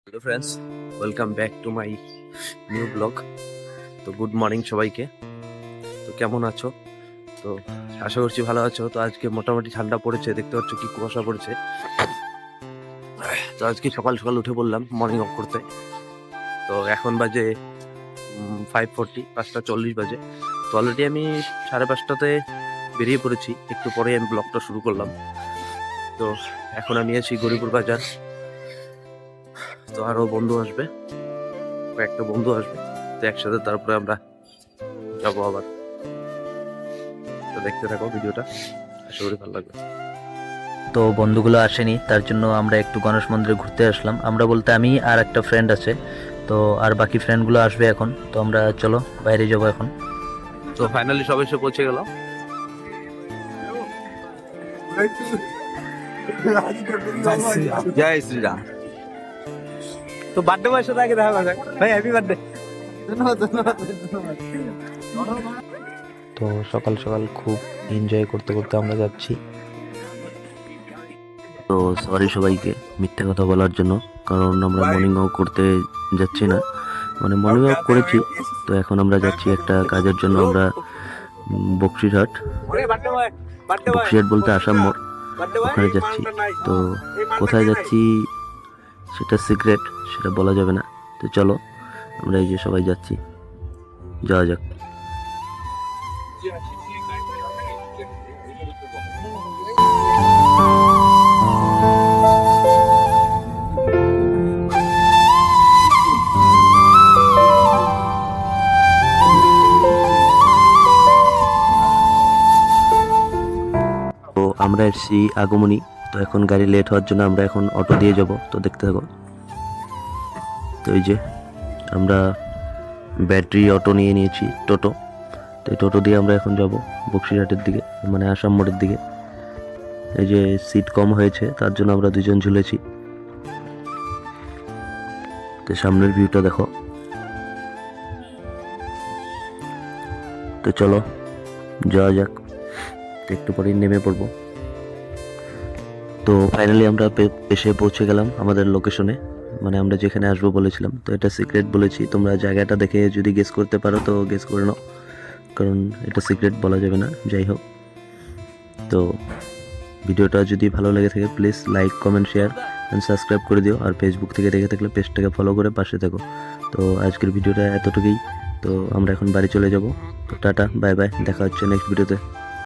Hello friends, welcome back to my new blog. তো good morning সবাইকে। তো কেমন আছো? তো আশা করছি ভালো আছো। তো আজকে মোটামুটি ঠান্ডা পড়েছে, দেখতে পাচ্ছ কি কুয়াশা পড়েছে। তো আজকে সকাল সকাল উঠে পড়লাম মর্নিং ওয়াক করতে। তো এখন বাজে 5:40, 5:40 বাজে। তো অলরেডি আমি 5:30টাতে বেরিয়ে পড়েছি, একটু পরে আমি ব্লগটা শুরু করলাম। তো এখন আমি আছি গরিপুর বাজার। তো আরও বন্ধু আসবে, কয়েকটা বন্ধু আসবে, তো একসাথে তারপরে আমরা যাবো আবার। তো দেখতে থাকো ভিডিওটা, আশা করি ভালো লাগবে। তো বন্ধুগুলো আসেনি, তার জন্য আমরা একটু গণেশ মন্দিরে ঘুরতে আসলাম। আমরা বলতে আমি আর একটা ফ্রেন্ড আছে, তো আর বাকি ফ্রেন্ডগুলো আসবে এখন। তো আমরা চলো বাইরে যাবো এখন। তো ফাইনালি সব এসে পৌঁছে গেলাম। জয় শ্রীরাম। তো বার্থডে বয়ের সাথে আগে দেখা করা যাক। ভাই হ্যাপি বার্থডে। ধন্যবাদ ধন্যবাদ ধন্যবাদ। তো সকাল সকাল খুব এনজয় করতে করতে আমরা যাচ্ছি। তো সরি সবাইকে মিথ্যে কথা বলার জন্য, কারণ আমরা মর্নিং ওয়াক করতে যাচ্ছি না, মানে মর্নিং ওয়াক করেছি। তো এখন আমরা যাচ্ছি একটা কাজের জন্য। আমরা বক্সিরহাট, বক্সিরহাট বলতে আসাম মোড়, ওখানে যাচ্ছি। তো কোথায় যাচ্ছি সেটা সিক্রেট, সেটা বলা যাবে না। তো চলো আমরা এই যে সবাই যাচ্ছি, যাওয়া যাক। তো আমরা এসেছি আগমনী। তো এখন গাড়ি লেট হওয়ার জন্য আমরা এখন অটো দিয়ে যাব। তো দেখতে থাকো। তো এই যে আমরা ব্যাটারি অটো নিয়ে নিয়েছি, টোটো। তো এই টোটো দিয়ে আমরা এখন যাব বক্সিরহাটের দিকে, মানে আসাম মোড়ের দিকে। এই যে সিট কম হয়েছে, তার জন্য আমরা দুজন ঝুলেছি। তো সামনের ভিউটা দেখো। তো চলো যাওয়া যাক। তো একটু পরেই নেমে পড়বো। তো ফাইনালি আমরা এসে পৌঁছে গেলাম আমাদের লোকেশনে, মানে আমরা যেখানে আসবো বলেছিলাম। তো এটা সিক্রেট বলেছি, তোমরা জায়গাটা দেখে যদি গেস করতে পারো তো গেস করে নাও, কারণ এটা সিক্রেট বলা যাবে না। যাই হোক, তো ভিডিওটা যদি ভালো লেগে থাকে please like, comment, share and subscribe করে দিও। আর ফেসবুক থেকে দেখে থাকলে পেজটাকে ফলো করে পাশে থাকো। তো আজকের ভিডিওটা এতটুকুই। তো আমরা এখন বাড়ি চলে যাব। তো টাটা, বাই বাই, দেখা হচ্ছে নেক্সট ভিডিওতে।